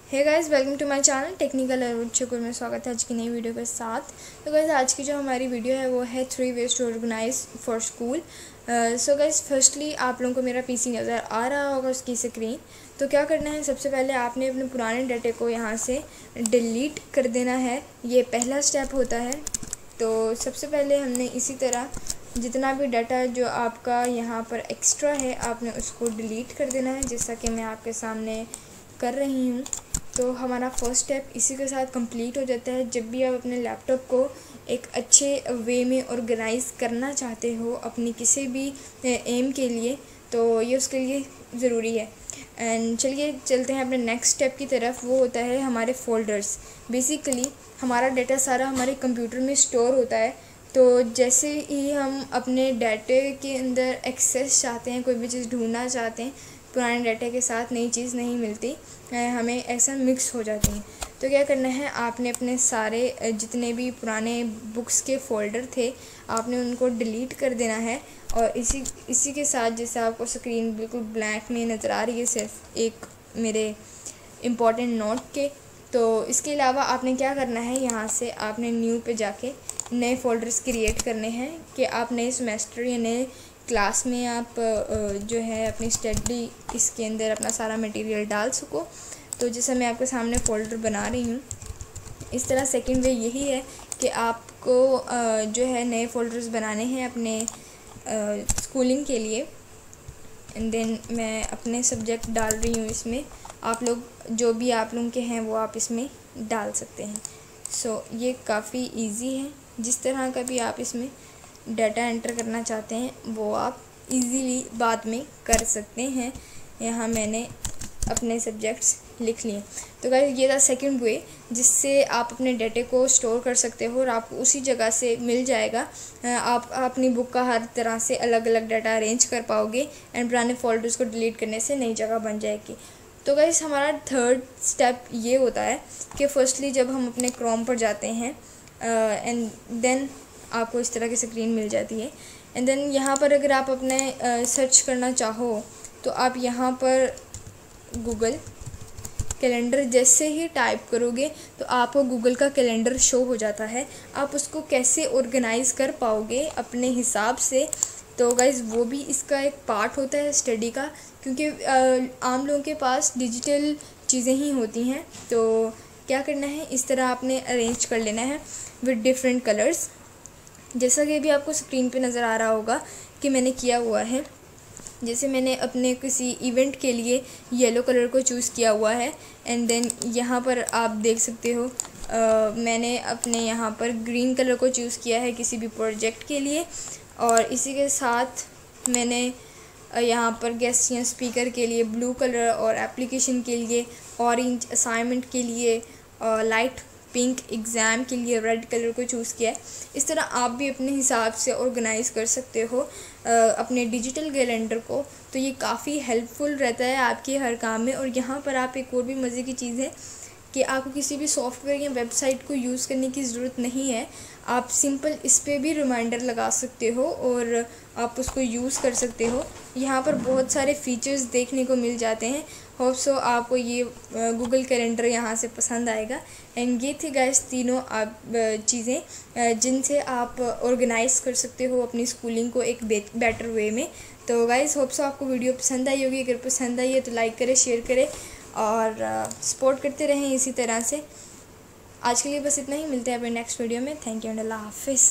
Hey guys, welcome to my channel technical Shukra में स्वागत है आज की नई वीडियो के साथ। तो गाइस, आज की जो हमारी वीडियो है वो है 3 ways to organise for school. So guys, firstly आप लोगों को मेरा पीसी नज़र आ रहा होगा, उसकी स्क्रीन। तो क्या करना है, सबसे पहले आपने अपने पुराने डाटे को यहाँ से डिलीट कर देना है। ये पहला स्टेप होता है। तो सबसे पहले हमने इसी तरह जितना भी डाटा जो आपका यहाँ पर एक्स्ट्रा है आपने उसको डिलीट कर देना है, जैसा कि मैं आपके सामने कर रही हूँ। तो हमारा फर्स्ट स्टेप इसी के साथ कंप्लीट हो जाता है। जब भी आप अपने लैपटॉप को एक अच्छे वे में ऑर्गेनाइज़ करना चाहते हो अपनी किसी भी एम के लिए, तो ये उसके लिए ज़रूरी है। एंड चलिए चलते हैं अपने नेक्स्ट स्टेप की तरफ। वो होता है हमारे फ़ोल्डर्स। बेसिकली हमारा डाटा सारा हमारे कंप्यूटर में स्टोर होता है। तो जैसे ही हम अपने डाटे के अंदर एक्सेस चाहते हैं, कोई भी चीज़ ढूंढना चाहते हैं, पुराने डाटा के साथ नई चीज़ नहीं मिलती, हमें ऐसा मिक्स हो जाती हैं। तो क्या करना है, आपने अपने सारे जितने भी पुराने बुक्स के फ़ोल्डर थे आपने उनको डिलीट कर देना है। और इसी के साथ, जैसे आपको स्क्रीन बिल्कुल ब्लैंक में नज़र आ रही है सिर्फ एक मेरे इम्पॉर्टेंट नोट के, तो इसके अलावा आपने क्या करना है, यहाँ से आपने न्यू पे जाके नए फ़ोल्डर्स क्रिएट करने हैं कि आप नए सेमेस्टर या नए क्लास में आप जो है अपनी स्टडी इसके अंदर अपना सारा मटेरियल डाल सको। तो जैसे मैं आपके सामने फ़ोल्डर बना रही हूँ, इस तरह सेकंड वे यही है कि आपको जो है नए फ़ोल्डर्स बनाने हैं अपने स्कूलिंग के लिए। एंड देन मैं अपने सब्जेक्ट डाल रही हूँ इसमें। आप लोग जो भी आप लोगों के हैं वो आप इसमें डाल सकते हैं। सो ये काफ़ी इजी है। जिस तरह का भी आप इसमें डाटा एंटर करना चाहते हैं वो आप इजीली बाद में कर सकते हैं। यहाँ मैंने अपने सब्जेक्ट्स लिख लिए। तो गाइस, ये था सेकंड वे जिससे आप अपने डाटे को स्टोर कर सकते हो और आपको उसी जगह से मिल जाएगा। आप अपनी बुक का हर तरह से अलग अलग डाटा अरेंज कर पाओगे एंड पुराने फ़ोल्डर्स को डिलीट करने से नई जगह बन जाएगी। तो गाइस, हमारा थर्ड स्टेप ये होता है कि फर्स्टली जब हम अपने क्रोम पर जाते हैं एंड देन आपको इस तरह की स्क्रीन मिल जाती है। एंड देन यहाँ पर अगर आप अपने सर्च करना चाहो तो आप यहाँ पर गूगल कैलेंडर जैसे ही टाइप करोगे तो आपको गूगल का कैलेंडर शो हो जाता है। आप उसको कैसे ऑर्गेनाइज़ कर पाओगे अपने हिसाब से, तो गाइज़ वो भी इसका एक पार्ट होता है स्टडी का, क्योंकि आम लोगों के पास डिजिटल चीज़ें ही होती हैं। तो क्या करना है, इस तरह आपने अरेंज कर लेना है विद डिफरेंट कलर्स। जैसा कि अभी आपको स्क्रीन पे नज़र आ रहा होगा कि मैंने किया हुआ है। जैसे मैंने अपने किसी इवेंट के लिए येलो कलर को चूज़ किया हुआ है। एंड देन यहाँ पर आप देख सकते हो मैंने अपने यहाँ पर ग्रीन कलर को चूज़ किया है किसी भी प्रोजेक्ट के लिए। और इसी के साथ मैंने यहाँ पर गेस्ट या स्पीकर के लिए ब्लू कलर और एप्लीकेशन के लिए ऑरेंज, असाइनमेंट के लिए लाइट पिंक, एग्ज़ाम के लिए रेड कलर को चूज़ किया है। इस तरह आप भी अपने हिसाब से ऑर्गेनाइज़ कर सकते हो अपने डिजिटल कैलेंडर को। तो ये काफ़ी हेल्पफुल रहता है आपके हर काम में। और यहाँ पर आप एक और भी मज़े की चीज़ है कि आपको किसी भी सॉफ्टवेयर या वेबसाइट को यूज़ करने की ज़रूरत नहीं है। आप सिंपल इस पर भी रिमाइंडर लगा सकते हो और आप उसको यूज़ कर सकते हो। यहाँ पर बहुत सारे फीचर्स देखने को मिल जाते हैं। होप सो आपको ये गूगल कैलेंडर यहाँ से पसंद आएगा। एंड ये थी गाइस तीनों आप चीज़ें जिनसे आप ऑर्गेनाइज़ कर सकते हो अपनी स्कूलिंग को एक बेटर वे में। तो गाइस, होप सो आपको वीडियो पसंद आई होगी। अगर पसंद आई है तो लाइक करें, शेयर करें और सपोर्ट करते रहें इसी तरह से। आज के लिए बस इतना ही। मिलते हैं अपने नेक्स्ट वीडियो में। थैंक यू एंड अल्लाह हाफिज़।